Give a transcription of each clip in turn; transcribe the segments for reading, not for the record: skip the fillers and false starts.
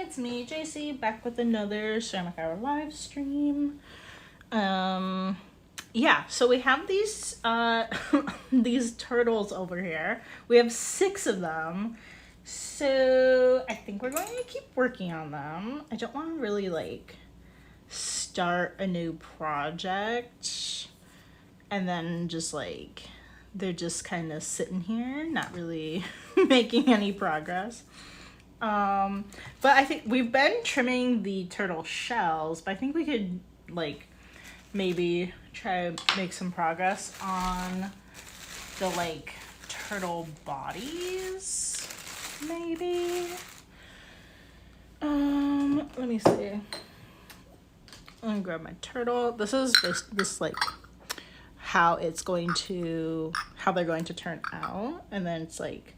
it's me, JC, back with another Ceramic Hour live stream. Yeah, so we have these these turtles over here. We have 6 of them. So I think we're going to keep working on them. I don't want to really like start a new project and then just like they're just kind of sitting here, not really making any progress. But I think we've been trimming the turtle shells, but I think we could like maybe try to make some progress on the like turtle bodies, maybe. Let me see. I'm gonna grab my turtle. This is this like how they're going to turn out, and then it's like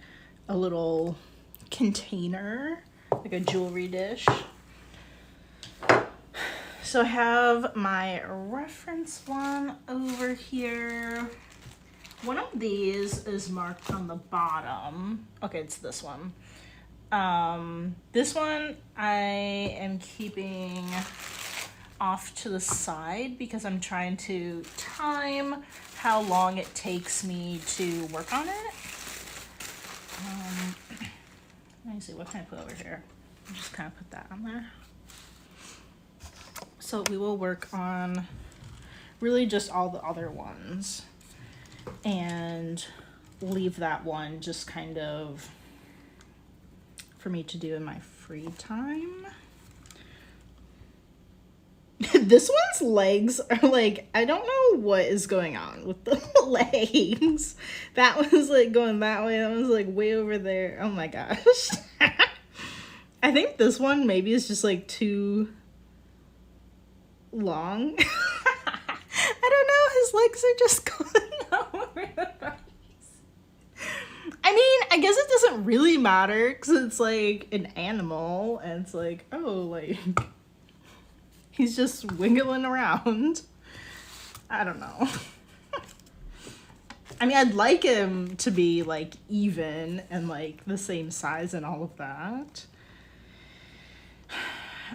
a little container, like a jewelry dish. So I have my reference one over here. One of these is marked on the bottom. Okay, it's this one. This one I am keeping off to the side because I'm trying to time how long it takes me to work on it. Let me see, what can I put over here? I'll just kind of put that on there. So we will work on really just all the other ones and leave that one just kind of for me to do in my free time. This one's legs are like, I don't know what is going on with the legs. That one's like going that way. That one's like way over there. Oh my gosh. I think this one maybe is just like too long. I don't know. His legs are just going over the bodies. I mean, I guess it doesn't really matter because it's like an animal and it's like, oh, like he's just wiggling around. I don't know. I mean, I'd like him to be like even and like the same size and all of that.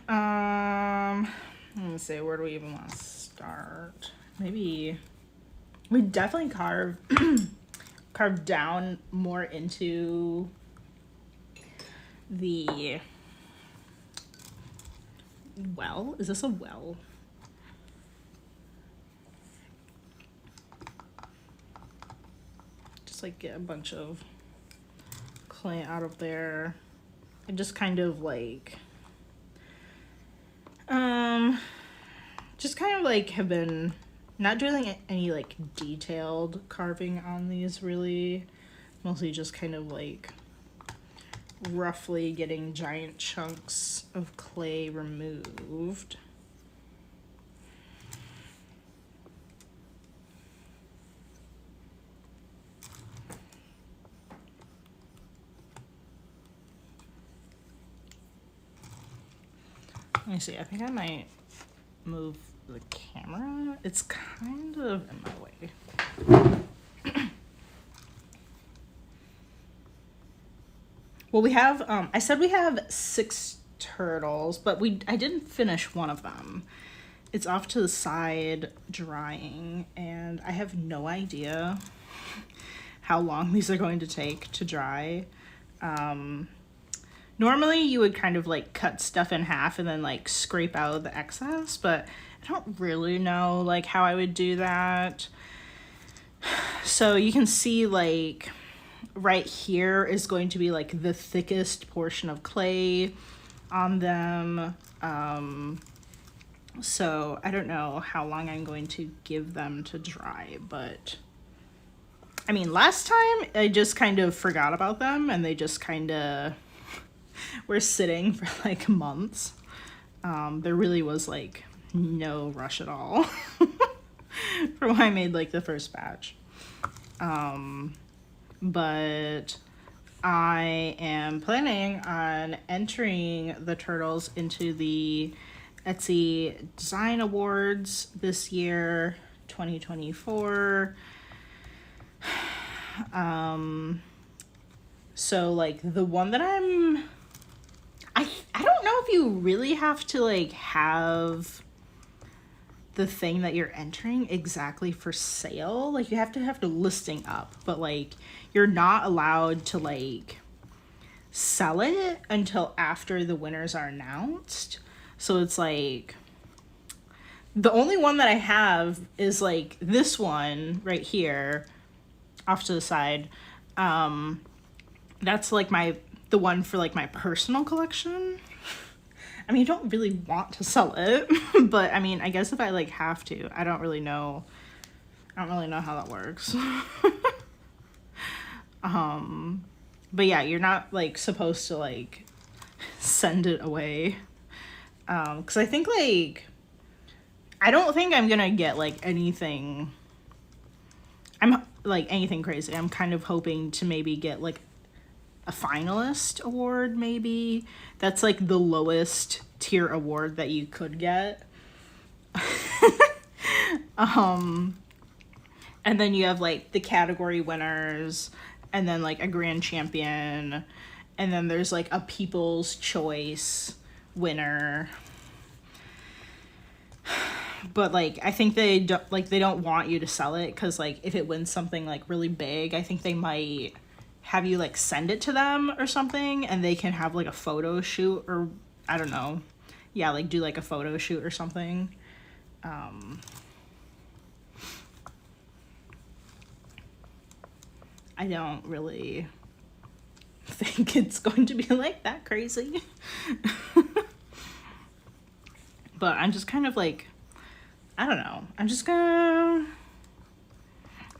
Let me see, where do we even want to start? Maybe we definitely carve down more into the well. Is this a well? Just like get a bunch of clay out of there and just kind of like just kind of like have been not doing any like detailed carving on these really, mostly just kind of like roughly getting giant chunks of clay removed. Let me see, I think I might move the camera. It's kind of in my way. Well, we have, I said we have 6 turtles, but I didn't finish one of them. It's off to the side drying, and I have no idea how long these are going to take to dry. Normally you would kind of like cut stuff in half and then like scrape out the excess, but I don't really know like how I would do that. So you can see like right here is going to be like the thickest portion of clay on them. So I don't know how long I'm going to give them to dry, but I mean, last time I just kind of forgot about them and they just kind of were sitting for like months. There really was like no rush at all for when I made like the first batch. But I am planning on entering the turtles into the Etsy Design Awards this year, 2024. So like the one that I don't know if you really have to like have the thing that you're entering exactly for sale. Like you have to listing up, but like you're not allowed to like sell it until after the winners are announced. So it's like the only one that I have is like this one right here off to the side. That's like the one for like my personal collection. I mean, you don't really want to sell it, but I mean, I guess if I like have to, I don't really know how that works. But yeah, you're not like supposed to like send it away. 'Cause I think like, I don't think I'm gonna get like anything crazy. I'm kind of hoping to maybe get like a finalist award, maybe. That's like the lowest tier award that you could get. And then you have like the category winners, and then like a grand champion, and then there's like a people's choice winner. But like I think they don't want you to sell it, because like if it wins something like really big, I think they might have you like send it to them or something, and they can have like a photo shoot, or I don't know. Yeah, like do like a photo shoot or something. I don't really think it's going to be like that crazy. But I'm just kind of like, I don't know.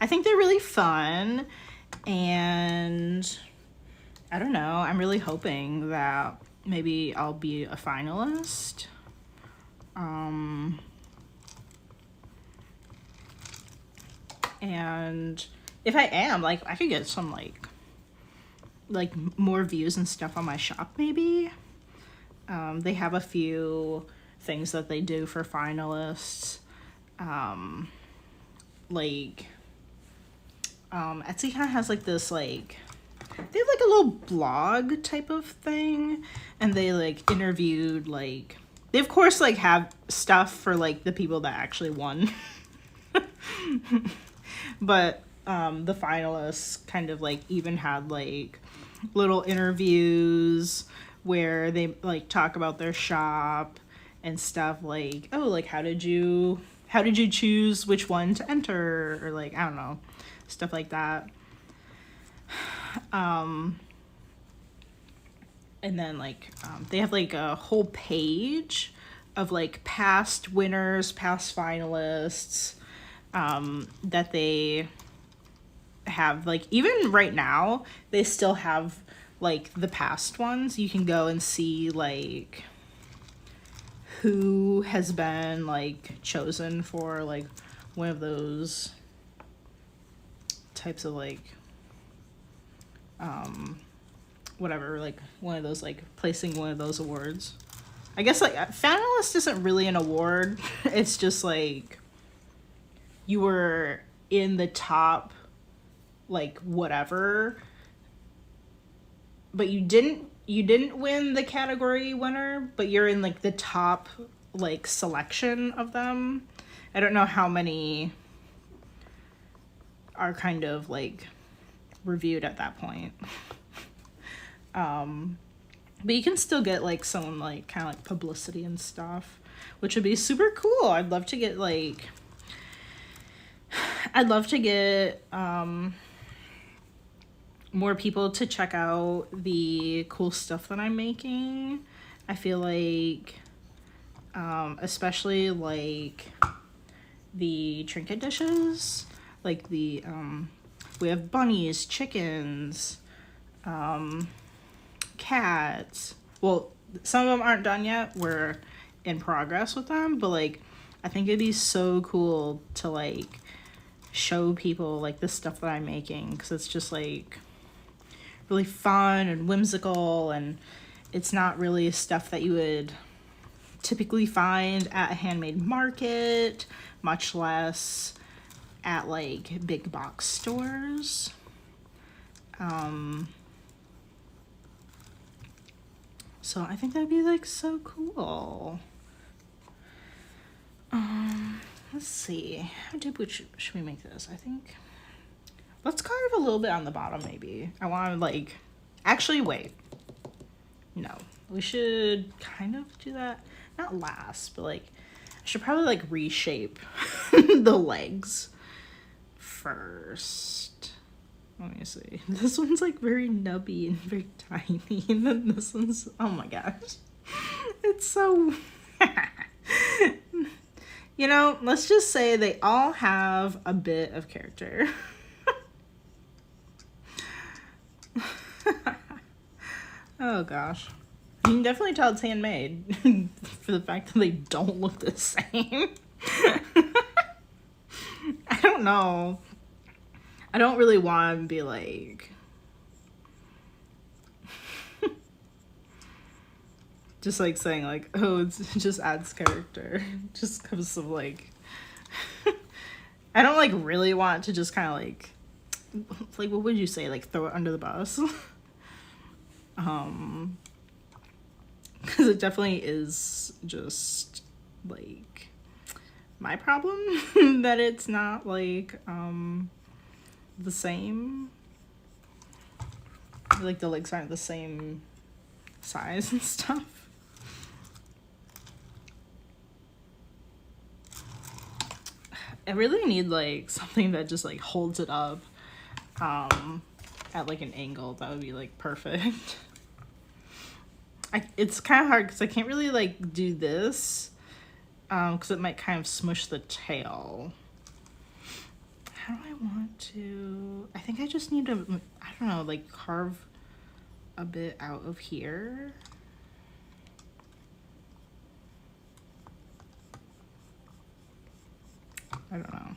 I think they're really fun, and I don't know. I'm really hoping that maybe I'll be a finalist. And if I am, like, I could get some like more views and stuff on my shop, maybe. They have a few things that they do for finalists. Etsy kind of has like this like, they have like a little blog type of thing, and they like interviewed like, they of course like have stuff for like the people that actually won. But the finalists kind of like even had like little interviews where they like talk about their shop and stuff, like, oh, like how did you choose which one to enter, or like, I don't know, stuff like that. And then like they have like a whole page of like past winners, past finalists, that they have, like, even right now they still have like the past ones. You can go and see like who has been like chosen for like one of those types of like whatever, like one of those, like placing one of those awards. I guess like finalist isn't really an award. It's just like you were in the top like whatever, but you didn't win the category winner, but you're in like the top like selection of them. I don't know how many are kind of like reviewed at that point. But you can still get like some like kind of like publicity and stuff, which would be super cool. I'd love to get more people to check out the cool stuff that I'm making. I feel like especially like the trinket dishes, like the we have bunnies, chickens, cats. Well, some of them aren't done yet. We're in progress with them, but like I think it'd be so cool to like show people like the stuff that I'm making, because it's just like really fun and whimsical, and it's not really stuff that you would typically find at a handmade market, much less at like big box stores. So I think that'd be like so cool. Let's see. How deep should we make this? I think let's carve a little bit on the bottom maybe. I want to like, actually wait. No, we should kind of do that. Not last, but like, I should probably like reshape the legs first. Let me see. This one's like very nubby and very tiny. And then this one's, oh my gosh. It's so, you know, let's just say they all have a bit of character. Oh gosh. You can definitely tell it's handmade for the fact that they don't look the same. I don't know. I don't really want to be like just like saying like, oh, it just adds character just because of like I don't like really want to just kind of like what would you say, like throw it under the bus. Because it definitely is just like my problem that it's not like the same, like the legs aren't the same size and stuff. I really need like something that just like holds it up at like an angle. That would be like perfect. It's kind of hard because I can't really like do this because it might kind of smush the tail. How do I want to, I think I just need to, I don't know, like carve a bit out of here. I don't know.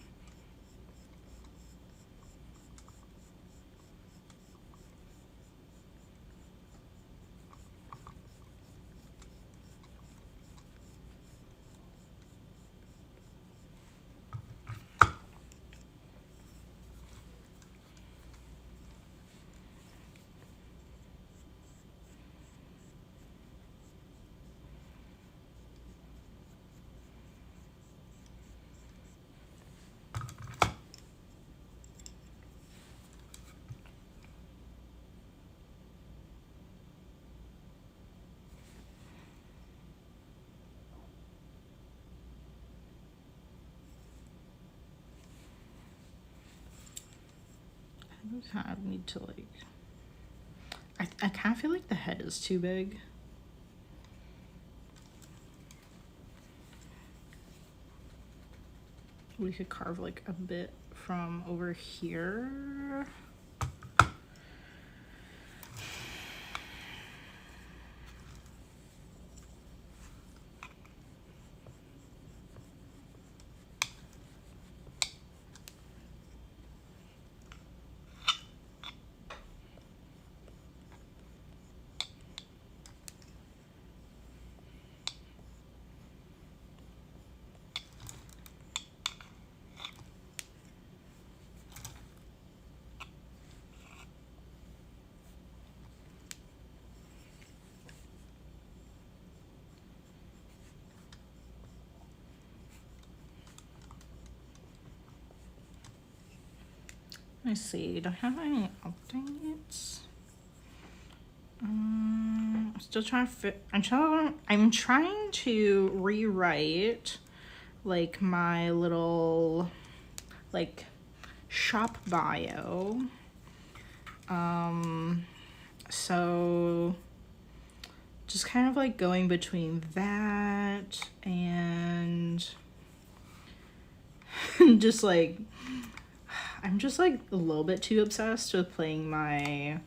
I kind of need to like, I kind of feel like the head is too big. We could carve like a bit from over here. Let me see, do I have any updates? Still trying to fit, I'm trying to rewrite like my little like shop bio. So just kind of like going between that and just like, I'm just like a little bit too obsessed with playing my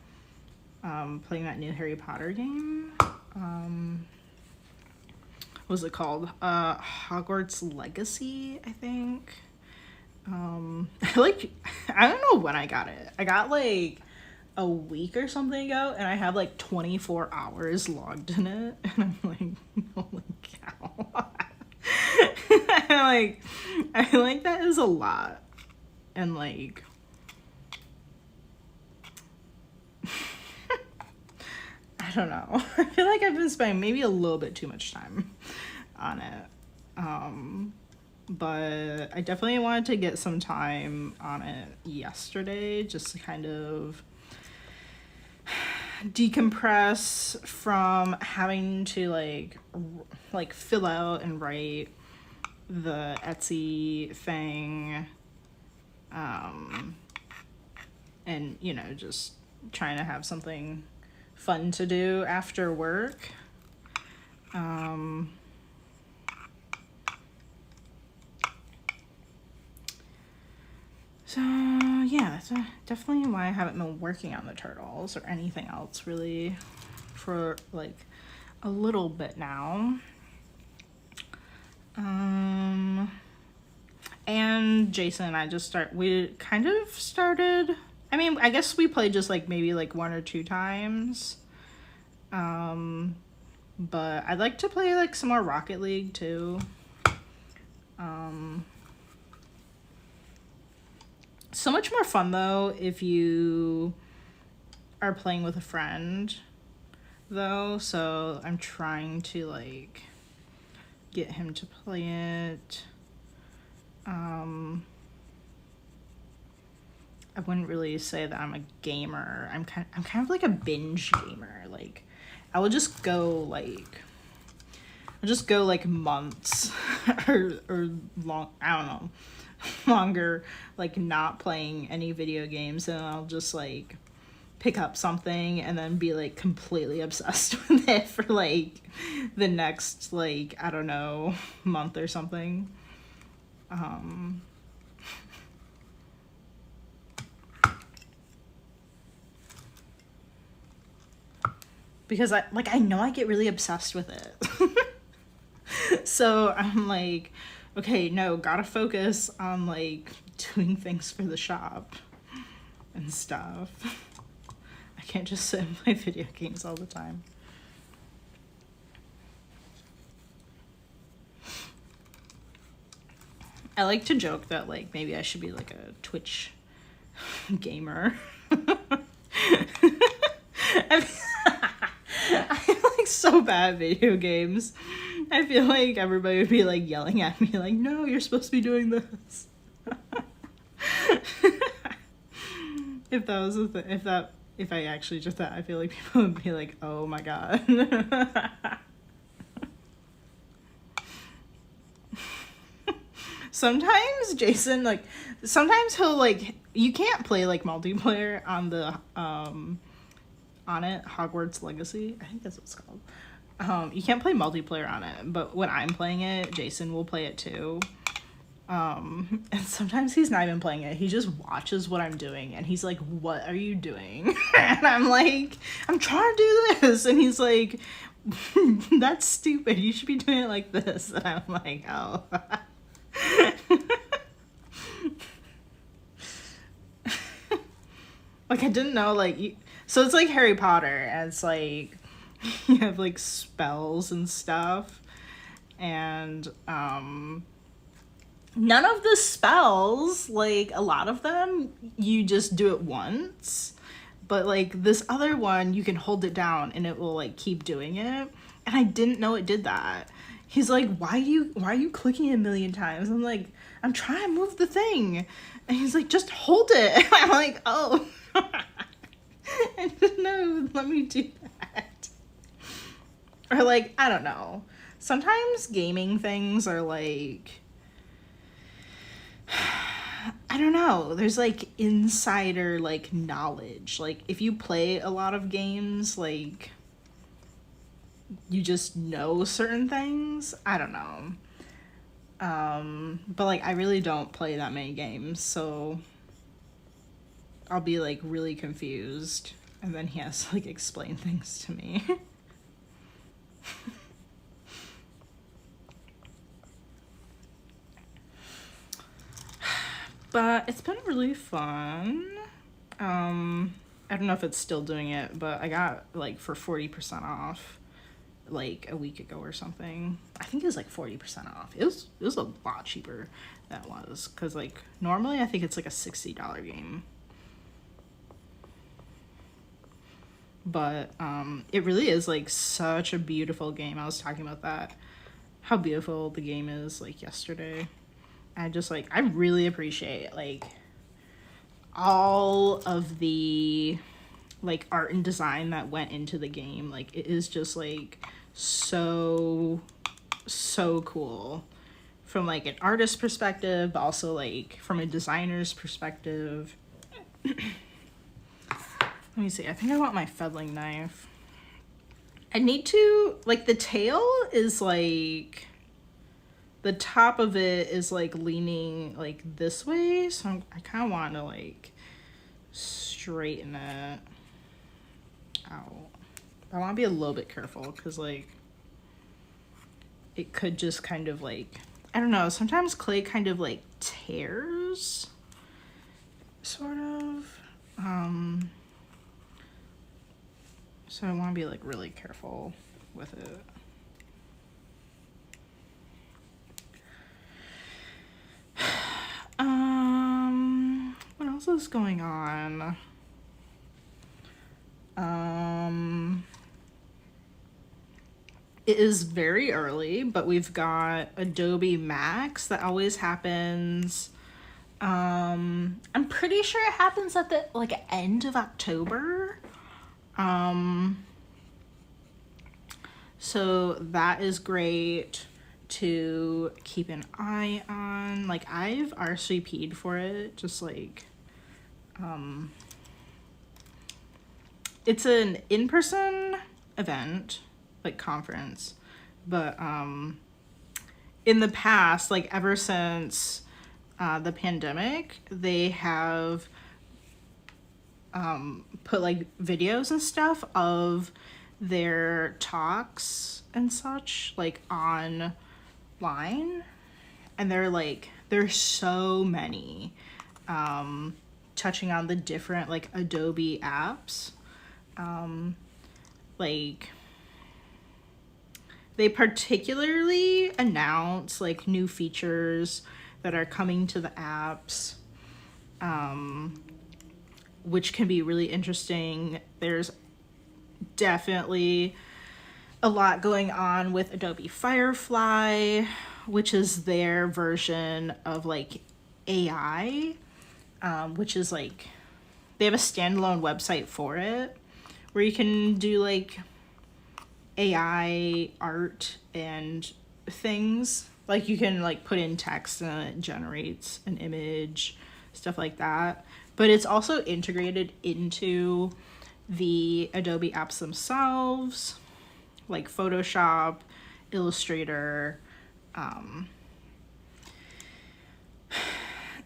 playing that new Harry Potter game. What was it called? Hogwarts Legacy, I think. I don't know when I got it. I got like a week or something ago, and I have like 24 hours logged in it, and I'm like, holy cow. I like that is a lot. And like I don't know. I feel like I've been spending maybe a little bit too much time on it. But I definitely wanted to get some time on it yesterday just to kind of decompress from having to like fill out and write the Etsy thing, and you know, just trying to have something fun to do after work. So yeah, that's definitely why I haven't been working on the turtles or anything else really for like a little bit now. And Jason and I we kind of started, I mean, I guess we played just like maybe like 1 or 2 times. But I'd like to play like some more Rocket League too. So much more fun though if you are playing with a friend though, so I'm trying to like get him to play it. I wouldn't really say that I'm a gamer. I'm kind of like a binge gamer. Like I'll just go like months or long, I don't know, longer, like not playing any video games, and I'll just like pick up something and then be like completely obsessed with it for like the next like, I don't know, month or something. Because I know I get really obsessed with it. So I'm like, okay, no, gotta focus on like doing things for the shop and stuff. I can't just sit and play video games all the time. I like to joke that like maybe I should be like a Twitch gamer. I'm like so bad at video games. I feel like everybody would be like yelling at me like, no, you're supposed to be doing this. If that was the thing, if I actually did that, I feel like people would be like, oh my god. Sometimes Jason, like, sometimes he'll like, you can't play like multiplayer on the on it, Hogwarts Legacy, I think that's what it's called. You can't play multiplayer on it, but when I'm playing it, Jason will play it too. And sometimes he's not even playing it, he just watches what I'm doing and he's like, what are you doing? And I'm like, I'm trying to do this, and he's like, that's stupid, you should be doing it like this. And I'm like, oh. Like, I didn't know, like, so it's like Harry Potter, and it's like you have like spells and stuff, and none of the spells, like a lot of them you just do it once, but like this other one you can hold it down and it will like keep doing it, and I didn't know it did that. He's like, why are you clicking a million times? I'm like, I'm trying to move the thing, and he's like, just hold it. And I'm like, oh. I didn't know it would let me do that. Or like, I don't know, sometimes gaming things are like, I don't know, there's like insider like knowledge, like if you play a lot of games, like you just know certain things. I don't know. But like I really don't play that many games, so I'll be like really confused, and then he has to like explain things to me. But it's been really fun. I don't know if it's still doing it, but I got like for 40% off like a week ago or something. I think it was like 40% off. It was a lot cheaper than it was, because like normally I think it's like a $60 game. but it really is like such a beautiful game. I was talking about that, how beautiful the game is, like yesterday. I just like, I really appreciate like all of the like art and design that went into the game. Like it is just like so cool from like an artist perspective, but also like from a designer's perspective. Let me see, I think I want my fettling knife. I need to, like, the tail is like, the top of it is like leaning like this way, so I kind of want to like straighten it out. I want to be a little bit careful because like it could just kind of like, I don't know, sometimes clay kind of like tears, sort of. So I want to be like really careful with it. What else is going on? It is very early, but we've got Adobe Max that always happens. I'm pretty sure it happens at the like end of October. So that is great to keep an eye on. Like I've RSVP'd for it, just like, it's an in-person event, like conference, but in the past, like ever since the pandemic, they have put like videos and stuff of their talks and such like online, and there's so many touching on the different like Adobe apps. Like they particularly announce like new features that are coming to the apps, which can be really interesting. There's definitely a lot going on with Adobe Firefly, which is their version of like AI, which is like, they have a standalone website for it where you can do like AI art and things. Like you can like put in text and it generates an image, stuff like that. But it's also integrated into the Adobe apps themselves, like Photoshop, Illustrator.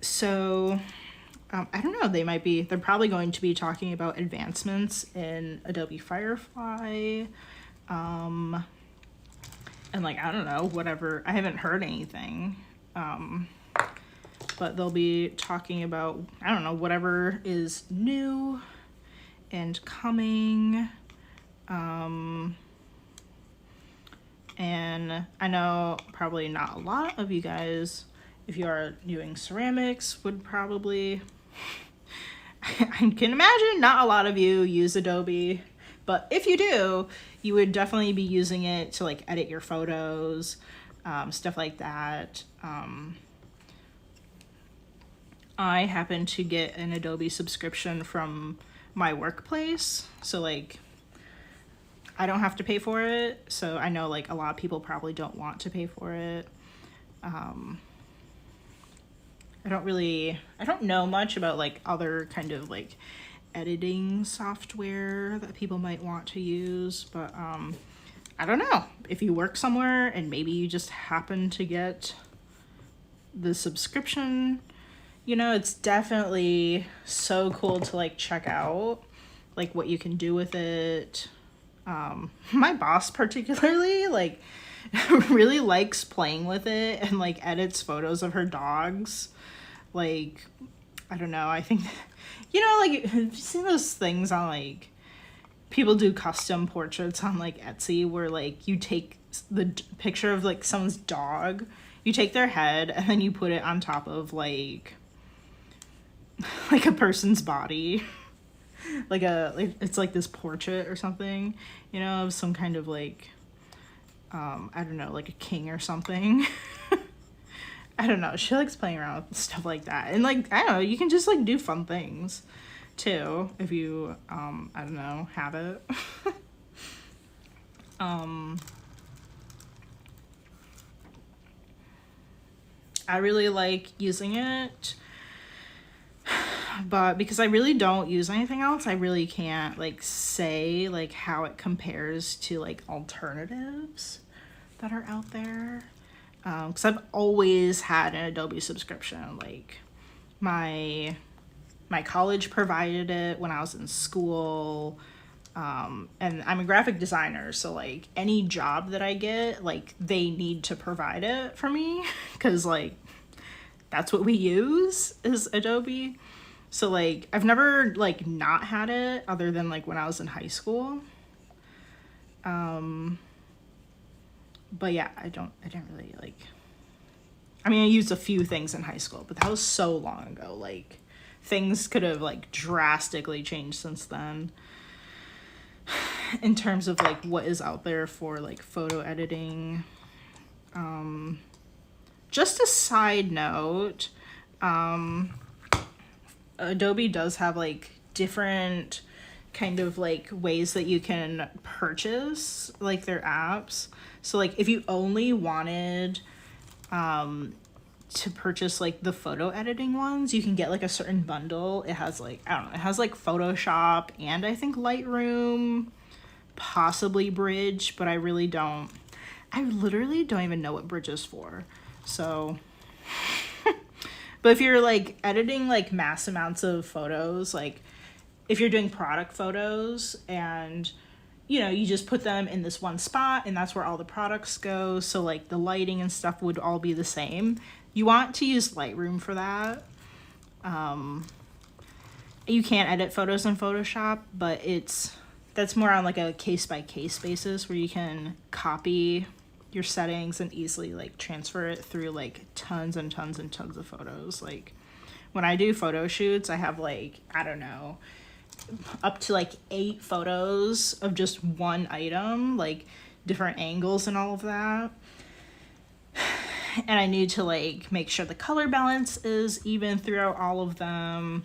So I don't know, they're probably going to be talking about advancements in Adobe Firefly. And like, I don't know, whatever. I haven't heard anything. But they'll be talking about, I don't know, whatever is new and coming. And I know probably not a lot of you guys, if you are doing ceramics, would probably, I can imagine not a lot of you use Adobe, but if you do, you would definitely be using it to like edit your photos, stuff like that. I happen to get an Adobe subscription from my workplace, so like I don't have to pay for it. So I know like a lot of people probably don't want to pay for it. I don't know much about like other kind of like editing software that people might want to use, but I don't know, if you work somewhere and maybe you just happen to get the subscription, you know, it's definitely so cool to like check out like what you can do with it. My boss particularly like really likes playing with it and like edits photos of her dogs. Like, I don't know, I think, you know, like, have you seen those things on like, people do custom portraits on like Etsy where like you take the picture of like someone's dog, you take their head and then you put it on top of like a person's body. like it's like this portrait or something, you know, of some kind of like, I don't know, like a king or something. I don't know. She likes playing around with stuff like that. And like, I don't know, you can just like do fun things too if you, I don't know, have it. I really like using it, but because I really don't use anything else, I really can't like say like how it compares to like alternatives that are out there. Because I've always had an Adobe subscription. Like my college provided it when I was in school. And I'm a graphic designer, so like any job that I get, like they need to provide it for me because like that's what we use is Adobe. So like I've never like not had it other than like when I was in high school. But yeah, I didn't really like, I mean, I used a few things in high school, but that was so long ago. Like things could have like drastically changed since then. In terms of like what is out there for like photo editing. Just a side note, Adobe does have like different kind of like ways that you can purchase like their apps. So like if you only wanted to purchase like the photo editing ones, you can get like a certain bundle. It has like, I don't know, it has like Photoshop and I think Lightroom, possibly Bridge, but I literally don't even know what Bridge is for. So, but if you're like editing like mass amounts of photos, like if you're doing product photos and you know, you just put them in this one spot and that's where all the products go. So like the lighting and stuff would all be the same. You want to use Lightroom for that. You can't edit photos in Photoshop, but that's more on like a case by case basis where you can copy your settings and easily like transfer it through like tons and tons and tons of photos. Like when I do photo shoots, I have like, I don't know, up to like 8 photos of just one item, like different angles and all of that. And I need to like make sure the color balance is even throughout all of them.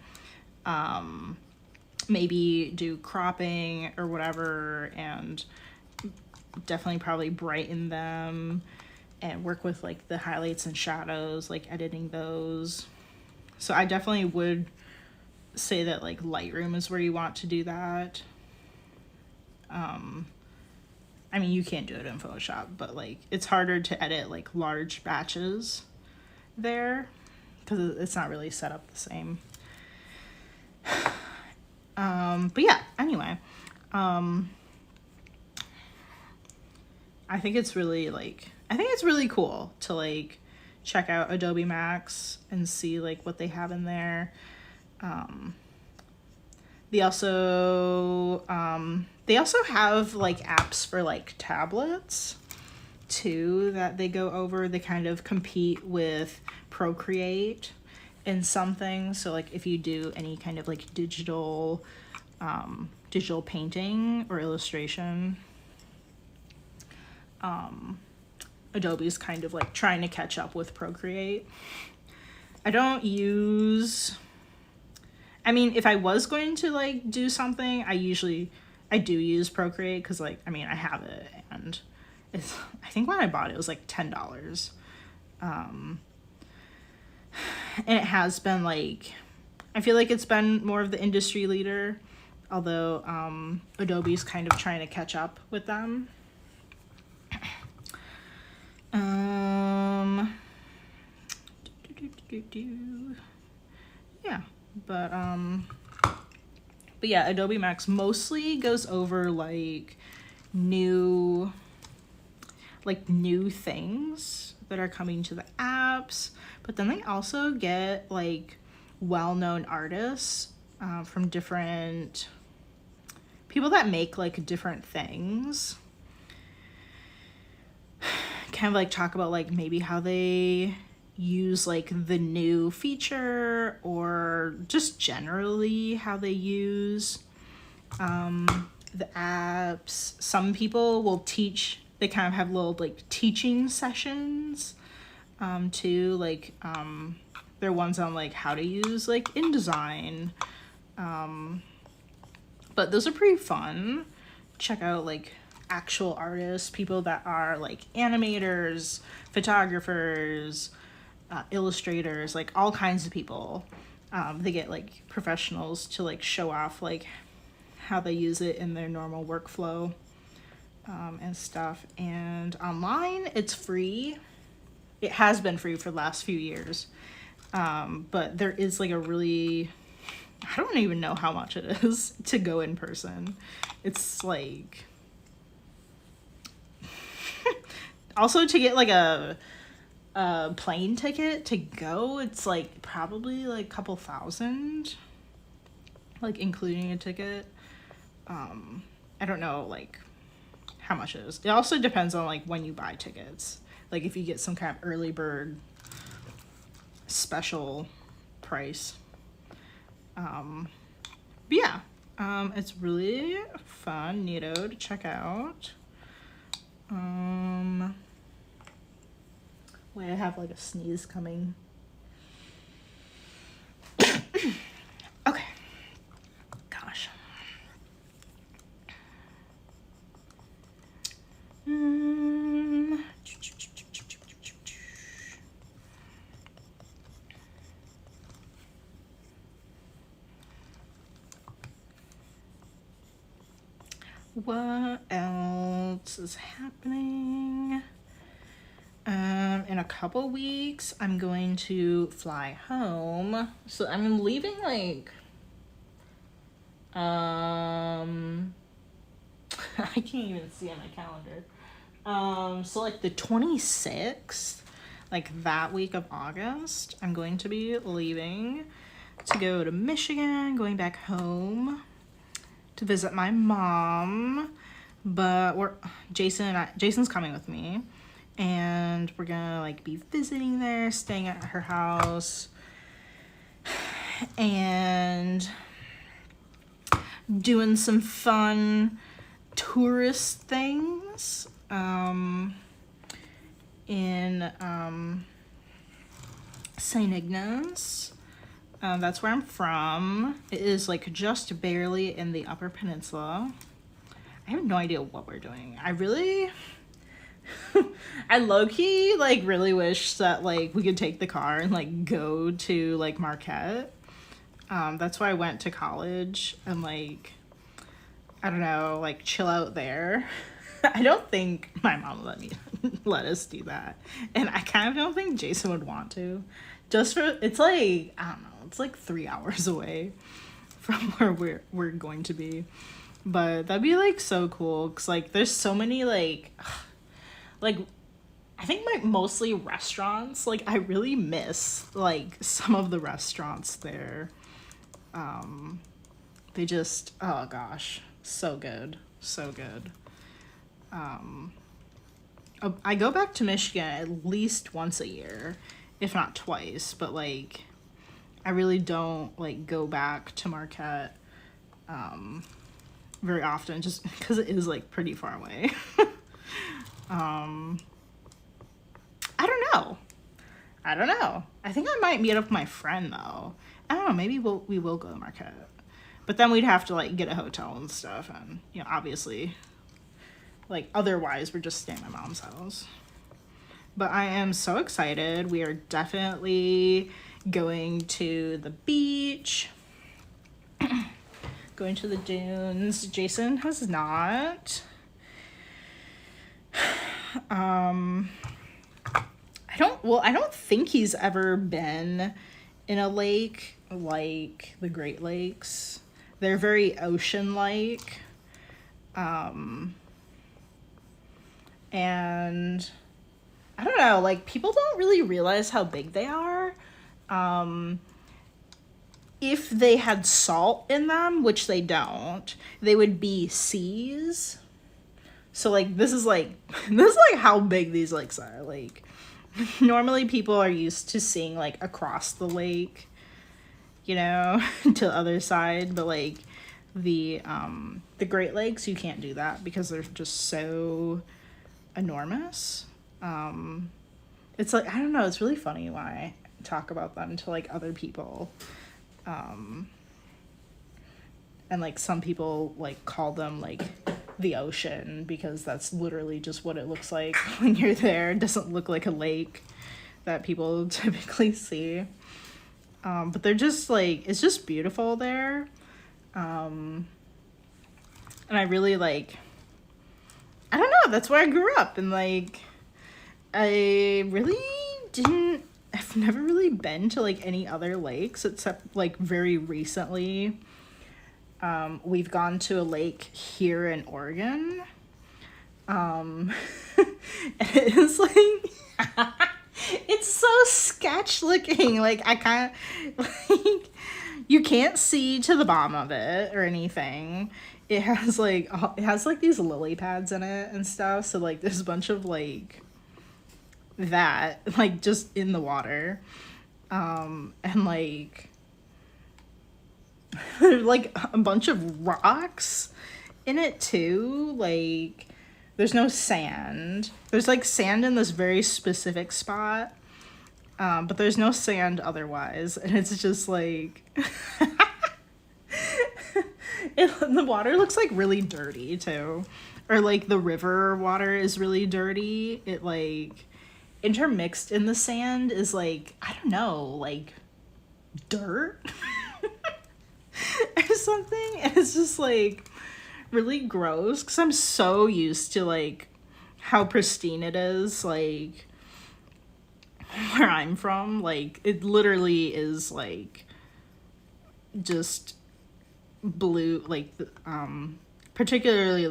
Maybe do cropping or whatever, and definitely probably brighten them and work with like the highlights and shadows, like editing those. So I definitely would say that like Lightroom is where you want to do that. I mean, you can't do it in Photoshop, but like it's harder to edit like large batches there because it's not really set up the same. But yeah, anyway, I think it's really cool to like check out Adobe Max and see like what they have in there. They also have like apps for like tablets too that they go over. They kind of compete with Procreate in some things. So like if you do any kind of like digital painting or illustration, Adobe's kind of like trying to catch up with Procreate. I mean, if I was going to like do something, I do use Procreate because like, I mean, I have it and I think when I bought it was like $10. And it has been like, I feel like it's been more of the industry leader, although Adobe's kind of trying to catch up with them. Yeah, but yeah, Adobe Max mostly goes over like new things that are coming to the apps, but then they also get like well-known artists from different people that make like different things, kind of like talk about like maybe how they use like the new feature, or just generally how they use the apps. Some people will teach, they kind of have little like teaching sessions too, like there are ones on like how to use like InDesign, but those are pretty fun. Check out like actual artists, people that are like animators, photographers, illustrators, like all kinds of people. They get like professionals to like show off like how they use it in their normal workflow and stuff. And online, it's free. It has been free for the last few years, but there is like a really, I don't even know how much it is to go in person. It's like also to get like a plane ticket to go, it's like probably like a couple thousand, like including a ticket. I don't know like how much it is. It also depends on like when you buy tickets. Like if you get some kind of early bird special price. But yeah, it's really fun, neato to check out. Wait, I have like a sneeze coming. Okay. Gosh. What else is happening? In a couple weeks, I'm going to fly home. So I'm leaving like, I can't even see on my calendar. So like the 26th, like that week of August, I'm going to be leaving to go to Michigan, going back home to visit my mom. But Jason's coming with me, and we're gonna like be visiting there, staying at her house, and doing some fun tourist things in St. Ignace. That's where I'm from. It is like just barely in the Upper Peninsula. I have no idea what we're doing. I low-key like really wish that like we could take the car and like go to like Marquette. That's why I went to college and like, I don't know, like chill out there. I don't think my mom let us do that. And I kind of don't think Jason would want to. Just for, it's like, I don't know, it's like 3 hours away from where we're going to be. But that'd be like so cool, because like there's so many like I think like mostly restaurants. Like I really miss like some of the restaurants there. They just, oh gosh, so good. I go back to Michigan at least once a year, if not twice, but like I really don't like go back to Marquette very often, just because it is like pretty far away. I don't know. I think I might meet up with my friend though. I don't know, maybe we will go to Marquette. But then we'd have to like get a hotel and stuff, and you know, obviously like otherwise we're just staying at my mom's house. But I am so excited. We are definitely going to the beach, going to the dunes. Jason has not. I don't think he's ever been in a lake like the Great Lakes. They're very ocean-like. And I don't know, like people don't really realize how big they are. If they had salt in them, which they don't, they would be seas. So like this is like how big these lakes are. Like normally people are used to seeing like across the lake, you know, to the other side, but like the Great Lakes, you can't do that because they're just so enormous. It's like, I don't know, it's really funny when I talk about them to like other people. And like some people like call them like the ocean because that's literally just what it looks like when you're there. It doesn't look like a lake that people typically see. But they're just like, it's just beautiful there. And I really like, I don't know, that's where I grew up. And like, I've never really been to like any other lakes except like very recently. We've gone to a lake here in Oregon. And it is like, it's so sketch looking. Like I kind of like, you can't see to the bottom of it or anything. It has like these lily pads in it and stuff. So like there's a bunch of like that like just in the water. And like there's like a bunch of rocks in it too. Like there's no sand. There's like sand in this very specific spot. But there's no sand otherwise. And it's just like the water looks like really dirty too. Or like the river water is really dirty. It like intermixed in the sand is like, I don't know, like dirt or something. And it's just like really gross because I'm so used to like how pristine it is, like where I'm from. Like it literally is like just blue, like particularly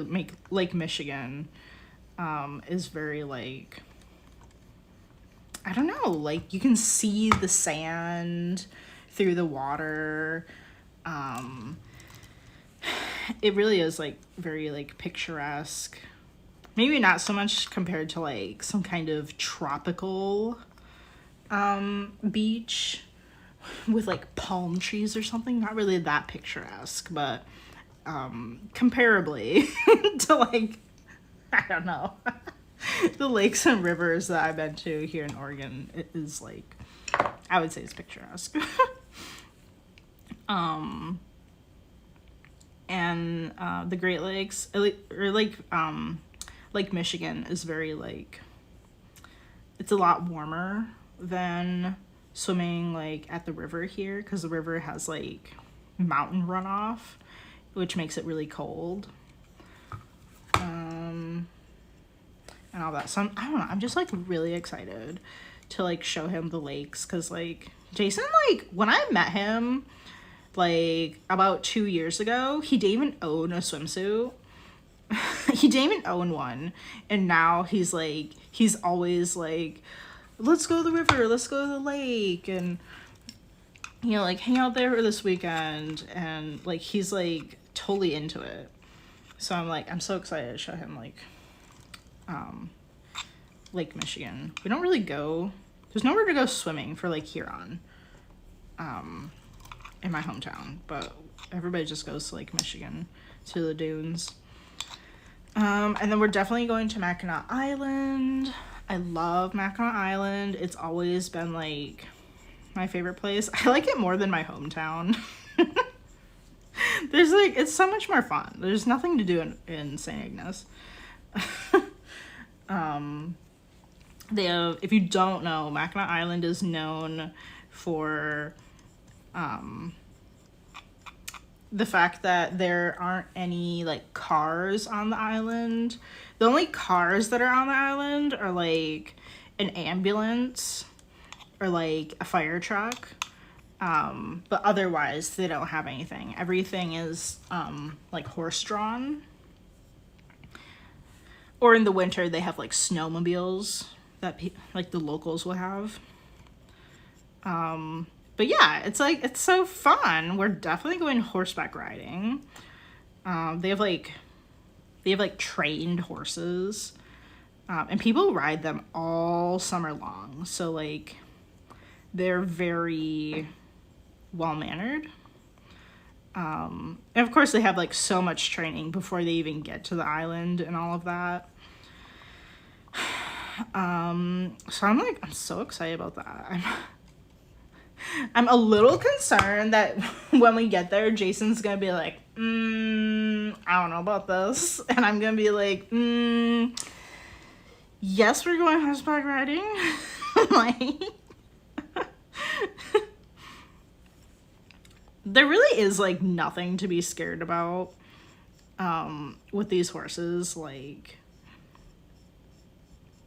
Lake Michigan is very like, I don't know, like you can see the sand through the water. It really is like very like picturesque. Maybe not so much compared to like some kind of tropical beach with like palm trees or something. Not really that picturesque, but comparably to like, I don't know, the lakes and rivers that I've been to here in Oregon, it is like, I would say it's picturesque. And the Great Lakes, or like Lake Michigan is very like, it's a lot warmer than swimming like at the river here, because the river has like mountain runoff, which makes it really cold. And all that. So I don't know, I'm just like really excited to like show him the lakes, because like Jason, like when I met him like about 2 years ago, he didn't even own a swimsuit. He didn't even own one. And now he's always like, let's go to the river, let's go to the lake, and you know, like hang out there this weekend. And like he's like totally into it. So I'm so excited to show him like Lake Michigan. We don't really go, there's nowhere to go swimming for like Huron in my hometown, but everybody just goes to Lake Michigan, to the dunes. And then we're definitely going to Mackinac Island. I love Mackinac Island. It's always been like my favorite place. I like it more than my hometown. There's like, it's so much more fun. There's nothing to do in St. Ignace. They have, if you don't know, Mackinac Island is known for the fact that there aren't any like cars on the island. The only cars that are on the island are like an ambulance or like a fire truck. But otherwise they don't have anything. Everything is like horse-drawn. Or in the winter they have like snowmobiles that like the locals will have. But yeah, it's like, it's so fun. We're definitely going horseback riding. They have like trained horses. And people ride them all summer long. So like they're very well mannered. And of course they have like so much training before they even get to the island and all of that. So I'm so excited about that. I'm a little concerned that when we get there, Jason's gonna be like, I don't know about this. And I'm gonna be like, yes, we're going horseback riding. Like, there really is like nothing to be scared about with these horses. Like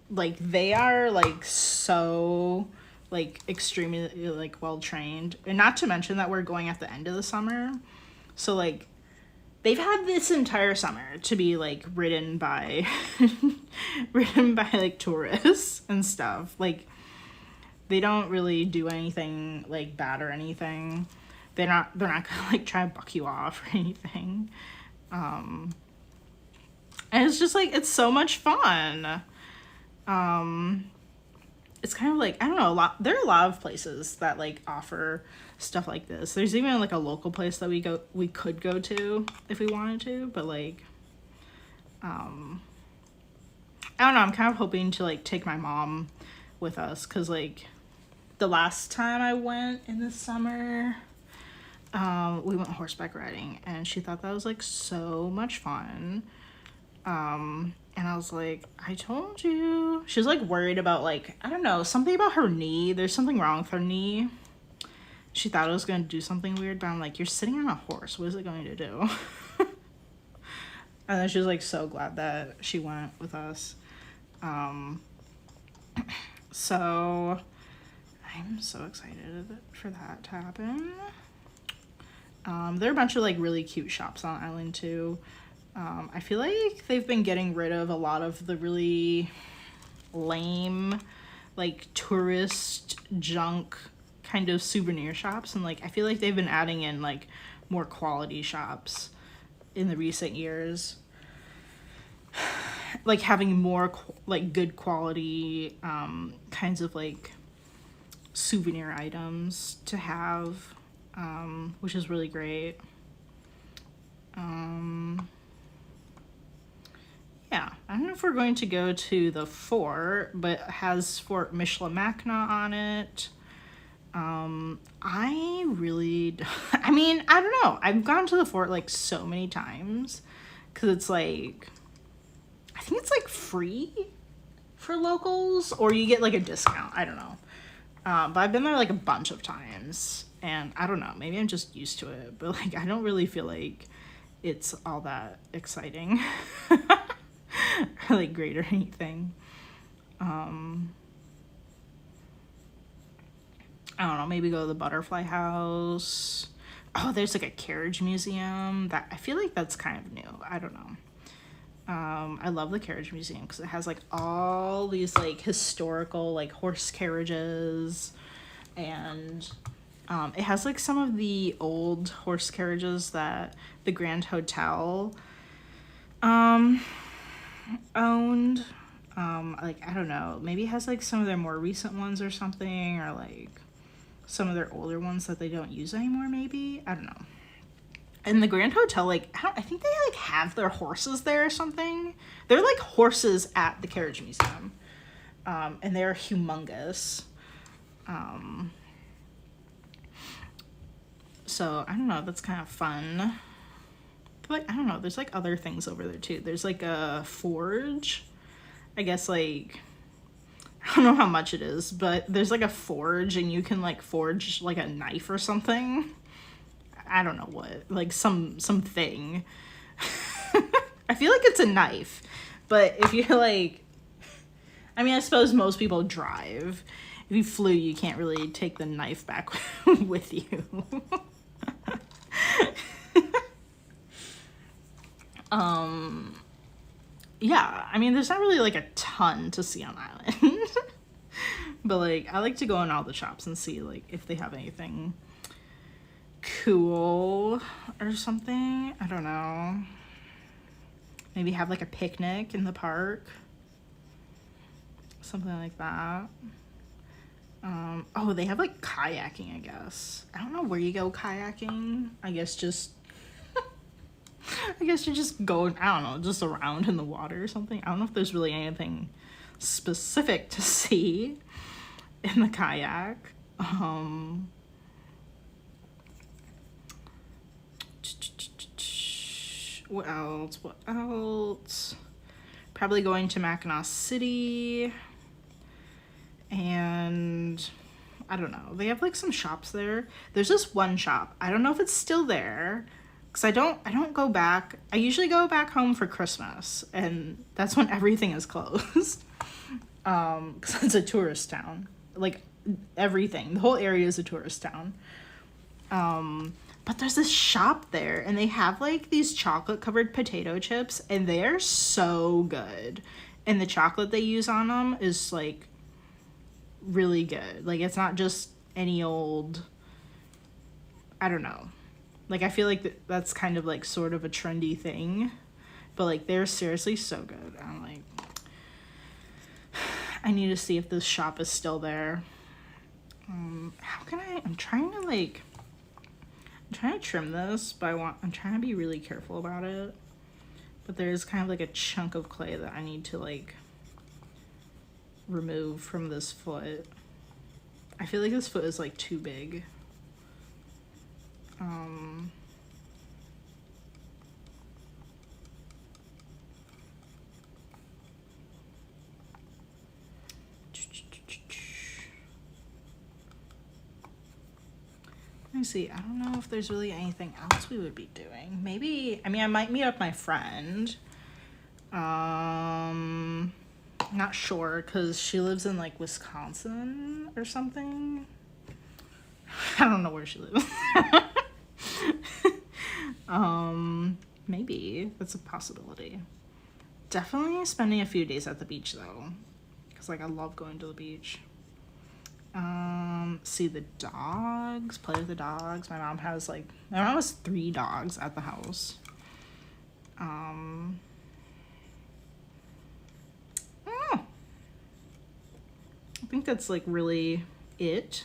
they are like so like extremely like well trained, and not to mention that we're going at the end of the summer, so like they've had this entire summer to be like ridden by like tourists and stuff. Like they don't really do anything like bad or anything. They're not gonna like try to buck you off or anything. And it's just like, it's so much fun. It's kind of like, I don't know, there are a lot of places that like offer stuff like this. There's even like a local place that we could go to if we wanted to, but like I don't know, I'm kind of hoping to like take my mom with us, because like the last time I went in the summer, we went horseback riding and she thought that was like so much fun. And I was like, I told you. She was like worried about like, I don't know, something about her knee. There's something wrong with her knee. She thought it was going to do something weird, but I'm like, you're sitting on a horse. What is it going to do? And then she was like so glad that she went with us. So I'm so excited for that to happen. There are a bunch of like really cute shops on the island too. I feel like they've been getting rid of a lot of the really lame, like tourist junk kind of souvenir shops, and like I feel like they've been adding in like more quality shops in the recent years, like having more like good quality kinds of like souvenir items to have, which is really great. Yeah, I don't know if we're going to go to the fort, but it has Fort Michilimackinac on it. I mean, I don't know. I've gone to the fort like so many times because it's like, I think it's like free for locals, or you get like a discount. I don't know. But I've been there like a bunch of times, and I don't know, maybe I'm just used to it, but like I don't really feel like it's all that exciting. Or like great or anything. I don't know, maybe go to the butterfly house. Oh, there's like a carriage museum that I feel like that's kind of new. I don't know. I love the carriage museum because it has like all these like historical like horse carriages, and it has like some of the old horse carriages that the Grand Hotel owned. Like I don't know, maybe it has like some of their more recent ones or something, or like some of their older ones that they don't use anymore, maybe. I don't know. And the Grand Hotel, like I think they like have their horses there or something. They're like horses at the carriage museum, and they're humongous. So I don't know, that's kind of fun. But like I don't know, there's like other things over there too. There's like a forge, I guess, like I don't know how much it is, but there's like a forge, and you can like forge like a knife or something. I don't know what, like something. I feel like it's a knife, but if you're like, I mean, I suppose most people drive. If you flew, you can't really take the knife back with you. Yeah, I mean, there's not really like a ton to see on the island. But like, I like to go in all the shops and see like if they have anything cool or something. I don't know. Maybe have like a picnic in the park. something like that. Oh, they have like kayaking, I guess. I don't know where you go kayaking. I guess you just go, I don't know, just around in the water or something. I don't know if there's really anything specific to see in the kayak. What else? Probably going to Mackinac City. And I don't know. They have like some shops there. There's this one shop. I don't know if it's still there. Cause I don't go back. I usually go back home for Christmas, and that's when everything is closed. Cause it's a tourist town. Like everything, the whole area is a tourist town. But there's this shop there, and they have like these chocolate covered potato chips, and they are so good. And the chocolate they use on them is like really good. Like it's not just any old, I don't know. Like, I feel like that's kind of, like, sort of a trendy thing. But, like, they're seriously so good. I'm like, I need to see if this shop is still there. How can I'm trying to trim this, but I'm trying to be really careful about it. But there's kind of, like, a chunk of clay that I need to, like, remove from this foot. I feel like this foot is, like, too big. Let me see. I don't know if there's really anything else we would be doing. Maybe, I mean, I might meet up my friend. Not sure, because she lives in, like, Wisconsin or something. I don't know where she lives. Maybe. That's a possibility. Definitely spending a few days at the beach, though. Because, like, I love going to the beach. See the dogs, play with the dogs. My mom has 3 dogs at the house. I think that's like really it.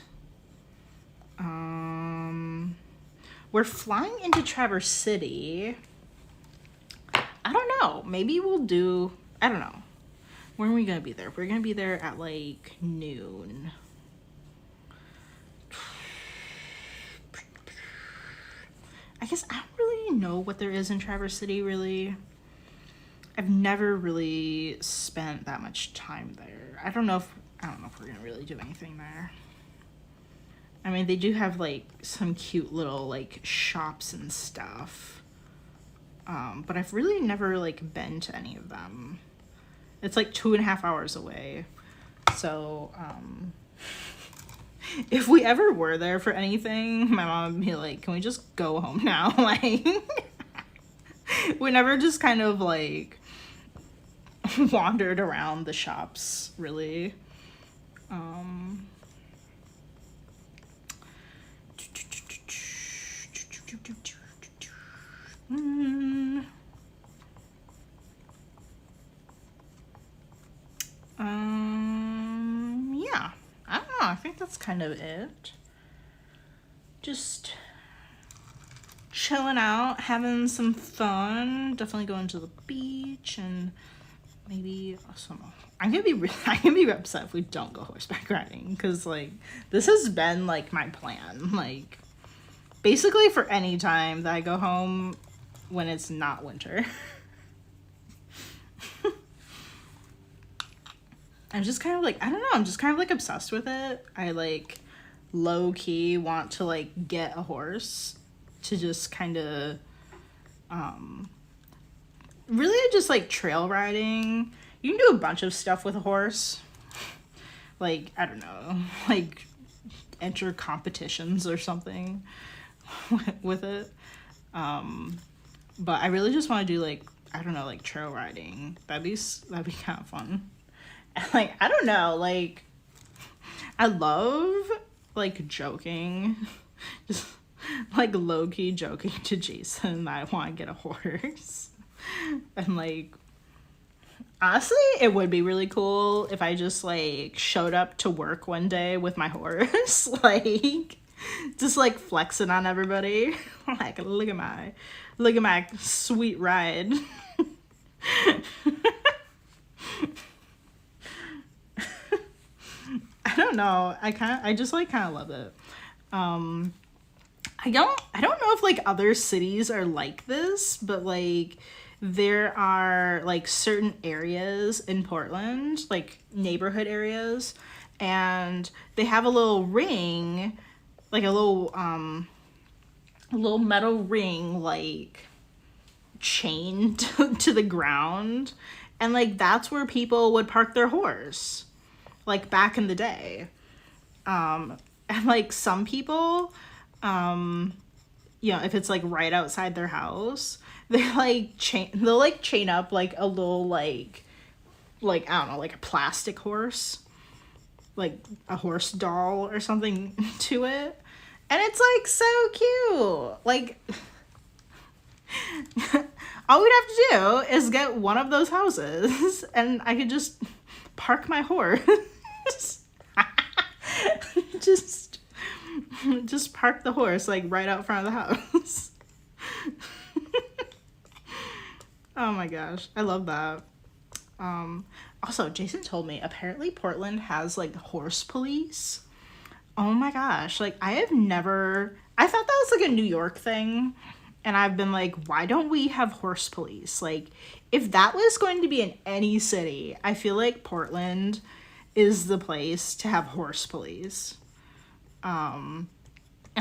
We're flying into Traverse City. I don't know. Maybe we'll do, I don't know. When are we gonna be there? We're gonna be there at like noon. I guess I don't really know what there is in Traverse City, really. I've never really spent that much time there. I don't know if we're gonna really do anything there. I mean, they do have like some cute little like shops and stuff. But I've really never like been to any of them. It's like 2.5 hours away. So, if we ever were there for anything, my mom would be like, can we just go home now? Like, we never just kind of like wandered around the shops, really. Yeah, I don't know. I think that's kind of it. Just chilling out, having some fun. Definitely going to the beach and maybe some. I'm gonna be upset if we don't go horseback riding, because like this has been like my plan, like basically for any time that I go home when it's not winter. I'm just kind of like, I don't know, I'm just kind of like obsessed with it. I like low-key want to like get a horse to just kind of really just like trail riding. You can do a bunch of stuff with a horse, like I don't know, like enter competitions or something with it. But I really just want to do like, I don't know, like trail riding. That'd be kind of fun. Like, I don't know, like, I love, like, joking, just, like, low-key joking to Jason that I want to get a horse, and, like, Honestly, it would be really cool if I just like showed up to work one day with my horse, like just like flexing on everybody. Like, look at my sweet ride. I don't know. I just like kind of love it. I don't know if like other cities are like this, but like there are like certain areas in Portland, like neighborhood areas, and they have a little ring, like a little metal ring like chained to the ground, and like that's where people would park their horse like back in the day. And like some people, if it's like right outside their house, they'll like chain up like a little like I don't know, like a plastic horse, like a horse doll or something to it. And it's like so cute. Like all we'd have to do is get one of those houses and I could just park my horse. just park the horse like right out front of the house. Oh my gosh, I love that. Also, Jason told me apparently Portland has like horse police. Oh my gosh, like I thought that was like a New York thing, and I've been like, why don't we have horse police? Like if that was going to be in any city, I feel like Portland is the place to have horse police. And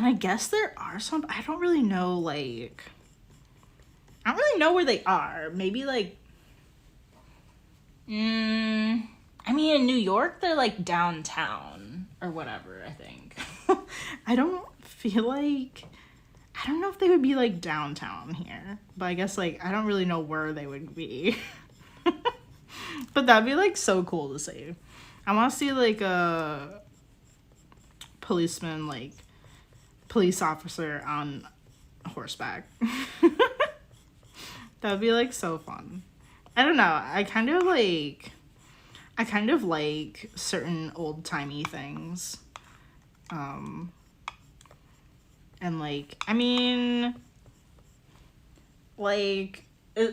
I guess there are some, I don't really know, like, I don't really know where they are. Maybe like, I mean, in New York, they're like downtown or whatever, I think. I don't know if they would be like downtown here, but I guess like, I don't really know where they would be. But that'd be like so cool to see. I want to see like a policeman, like police officer on horseback. That would be like so fun. I don't know. I kind of like certain old timey things. And like, I mean, like,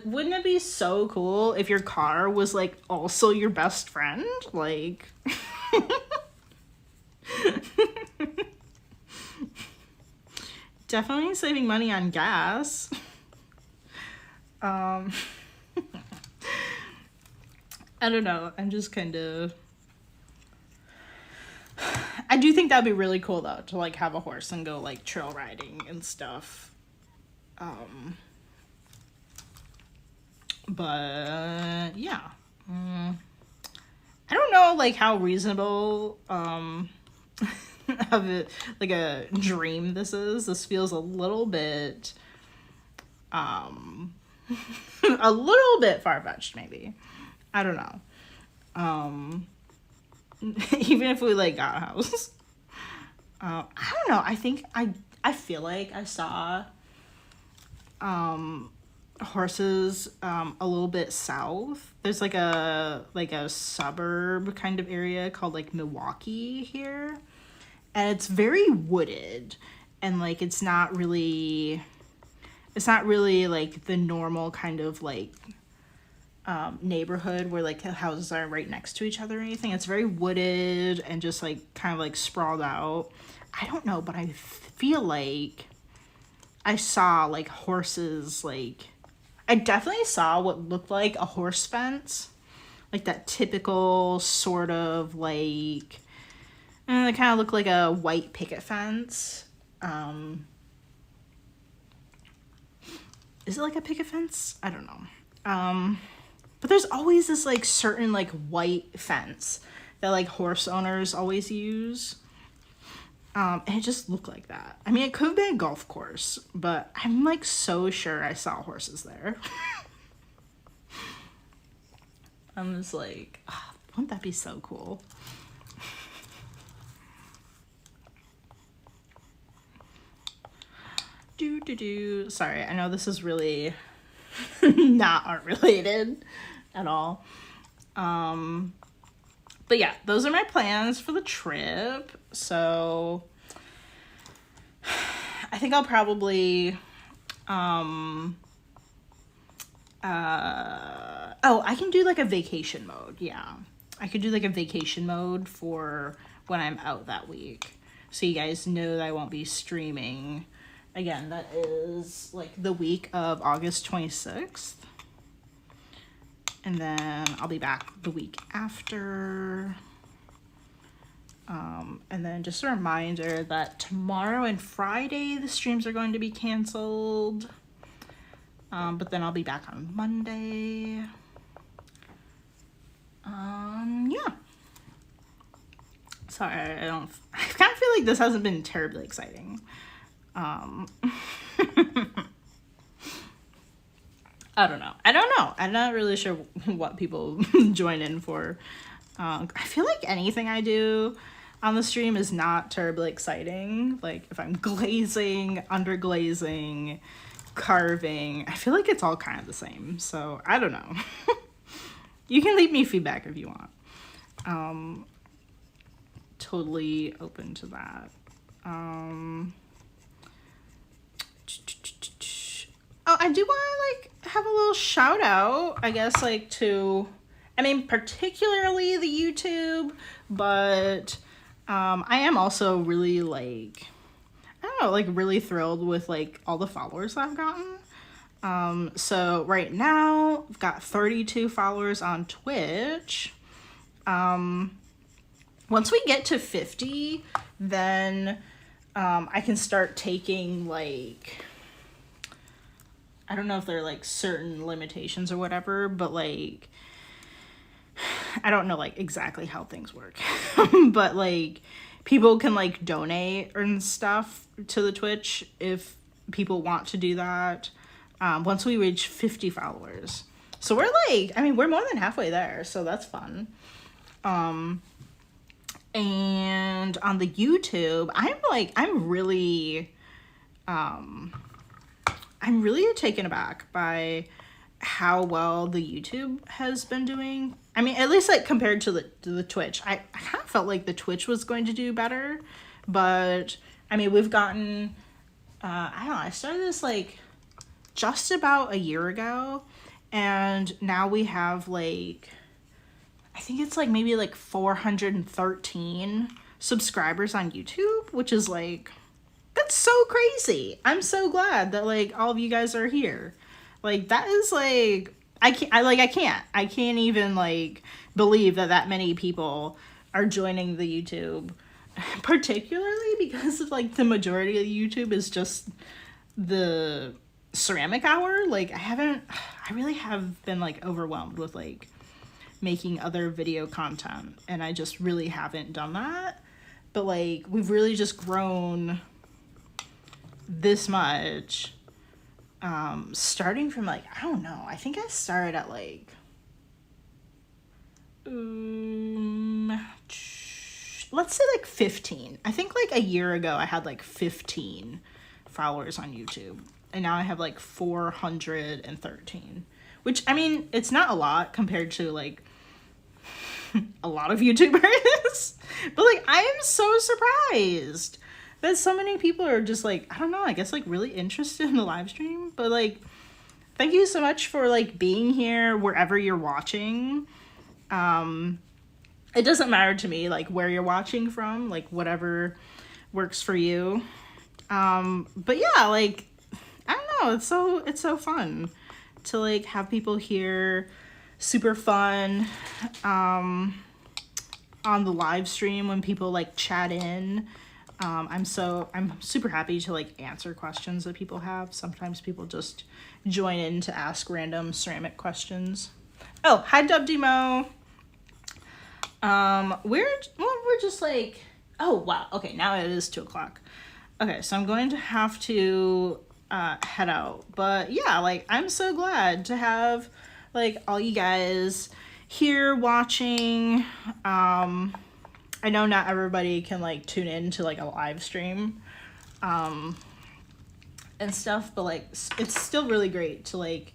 wouldn't it be so cool if your car was like also your best friend? Like, definitely saving money on gas. I don't know. I'm just kind of, I do think that'd be really cool though, to like have a horse and go like trail riding and stuff. But yeah, I don't know like how reasonable of it, like a dream this is. This feels a little bit a little bit far-fetched, maybe. I don't know. Even if we like got a house. I don't know. I think I feel like I saw horses a little bit south. There's like a suburb kind of area called like Milwaukee here, and it's very wooded, and like it's not really like the normal kind of like neighborhood where like the houses are right next to each other or anything. It's very wooded and just like kind of like sprawled out. I don't know, but I feel like I saw like horses, like I definitely saw what looked like a horse fence, like that typical sort of like, and it kind of looked like a white picket fence. Is it like a picket fence? I don't know. But there's always this like certain like white fence that like horse owners always use. And it just looked like that. I mean, it could have been a golf course, but I'm like so sure I saw horses there. I'm just like, oh, wouldn't that be so cool? Sorry, I know this is really not art related at all. But yeah, those are my plans for the trip. So I think I'll probably, oh, I can do like a vacation mode. Yeah, I could do like a vacation mode for when I'm out that week. So you guys know that I won't be streaming. Again, that is like the week of August 26th. And then I'll be back the week after. And then just a reminder that tomorrow and Friday the streams are going to be canceled. But then I'll be back on Monday. Yeah. Sorry, I kind of feel like this hasn't been terribly exciting. I don't know. I'm not really sure what people join in for. I feel like anything I do on the stream is not terribly exciting. Like if I'm glazing, underglazing, carving, I feel like it's all kind of the same. So I don't know. You can leave me feedback if you want. Totally open to that. Oh, I do want to like have a little shout out, I guess, like to, I mean, particularly the YouTube, but I am also really like, I don't know, like really thrilled with like all the followers I've gotten. So right now I've got 32 followers on Twitch. Once we get to 50, then I can start taking like, I don't know if there are like certain limitations or whatever, but like, I don't know like exactly how things work, but like people can like donate and stuff to the Twitch if people want to do that. Once we reach 50 followers. So we're like, I mean, we're more than halfway there. So that's fun. And on the YouTube, I'm really taken aback by how well the YouTube has been doing. I mean, at least like compared to the Twitch. I kind of felt like the Twitch was going to do better, but I mean, we've gotten, I don't know, I started this like just about a year ago, and now we have like, I think it's like maybe like 413 subscribers on YouTube, which is like, that's so crazy. I'm so glad that like all of you guys are here. Like that is like, I can't even like believe that many people are joining the YouTube, particularly because of like the majority of YouTube is just the ceramic hour. Like I really have been like overwhelmed with like making other video content, and I just really haven't done that. But like we've really just grown this much, starting from like, I don't know, I think I started at like let's say like 15. I think like a year ago I had like 15 followers on YouTube, and now I have like 413, which I mean, it's not a lot compared to like a lot of YouTubers, but like I am so surprised that so many people are just like, I don't know, I guess like really interested in the live stream. But like, thank you so much for like being here wherever you're watching. It doesn't matter to me like where you're watching from, like whatever works for you. But yeah, like I don't know, it's so fun to like have people here. Super fun on the live stream when people like chat in. I'm super happy to like answer questions that people have. Sometimes people just join in to ask random ceramic questions. Oh, hi Dub Demo. We're just like, oh wow, okay, now it is 2:00. Okay, so I'm going to have to head out, but yeah, like I'm so glad to have like all you guys here watching. I know not everybody can like tune in to like a live stream and stuff, but like it's still really great to like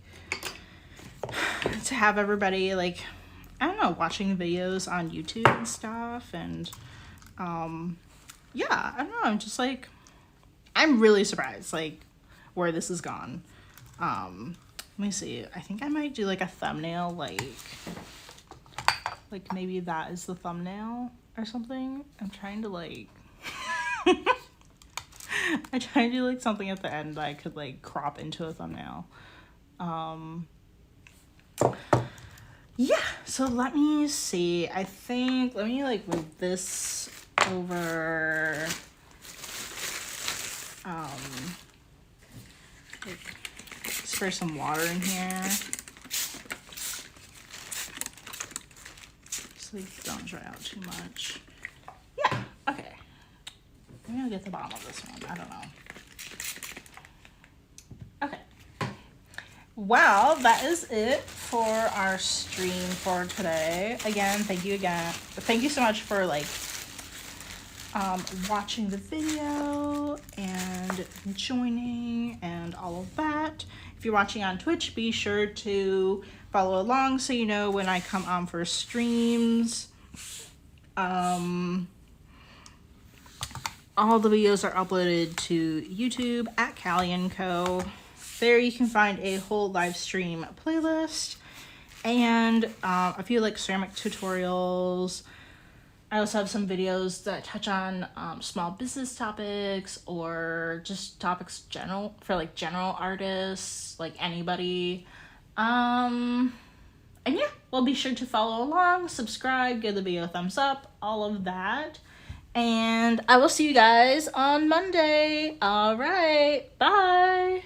to have everybody like I don't know, watching videos on YouTube and stuff, and yeah, I don't know, I'm just like, I'm really surprised like where this has gone. Let me see, I think I might do like a thumbnail, like maybe that is the thumbnail or something. I'm trying to like I try to do like something at the end that I could like crop into a thumbnail. Yeah, so let me see. I think, let me like move this over. Like, spray some water in here. So like don't dry out too much. Yeah, okay. Maybe I'll get the bottom of this one. I don't know. Okay. Well, that is it for our stream for today. Again, thank you so much for like watching the video and joining and all of that. If you're watching on Twitch, be sure to follow along so you know when I come on for streams. All the videos are uploaded to YouTube at calieandco. There you can find a whole live stream playlist and a few like ceramic tutorials. I also have some videos that touch on small business topics or just topics for like general artists, like anybody. And yeah, well, be sure to follow along, subscribe, give the video a thumbs up, all of that. And I will see you guys on Monday. All right, bye.